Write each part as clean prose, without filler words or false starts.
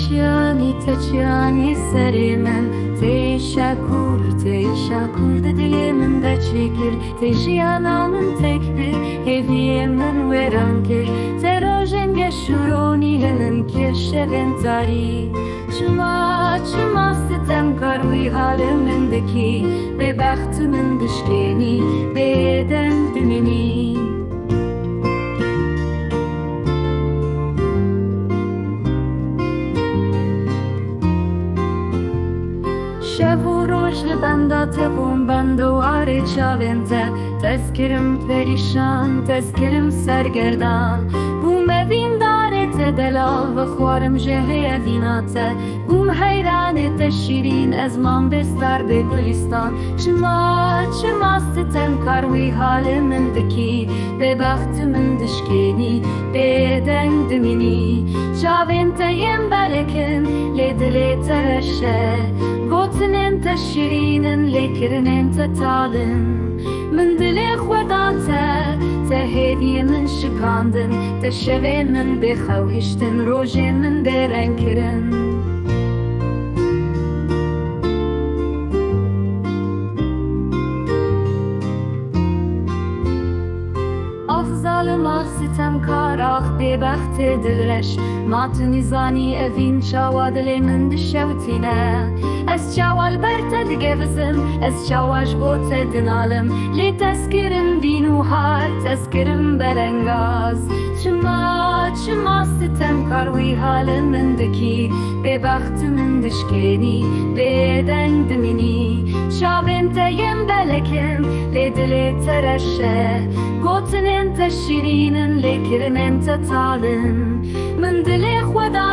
çiyanî serê min tê şekur di dilê min de çêkir tê jiyana min tek bir hêviyên min wêran kir tê rojên geş û ronî hinin kir şevên tarî Çima sitemkar wiha min dikî Bêbext min dişkênî bêdeng dimînî Şev û roj li benda te bûn bendewarê çavên te kirim perîşan kirim sergerdan bûm evîndarê te delal vexwarim jehrê evîna te bûm heyranê te şîrîn ez mam bêstar bêbekstan Çima sitemkar wiha min dikî Bêbext min dişkênî bêdeng dimînî Çavên te yên belekin lê dilê te reşe Gotinên te şîrînin lê kirinên te talin Min dilê xweda te hêviyên min şikandin Te şevên min bêxewhiştin rojên min bêreng kirin Ah zalim ah sitemkar ah bêbextê dilreş Ma tu nîzanî evîn çawa dilê min dişewtîne Ez çawa li ber te digevizim Ez çawa ji bo te dinalim Lê tezkirim vîn û har tezkirim belengaz Çima sitemkar wiha min dikî Bêbext min dişkênî bêdeng dimînî Çavên te yên belekin lê dilê te reşe Gotinên te şîrînin lê kirinên te talin Min dilê xweda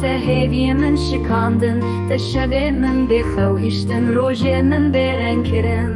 te hêviyên min şikandin Te şevên min bêxewhiştin rojên min bêreng kirin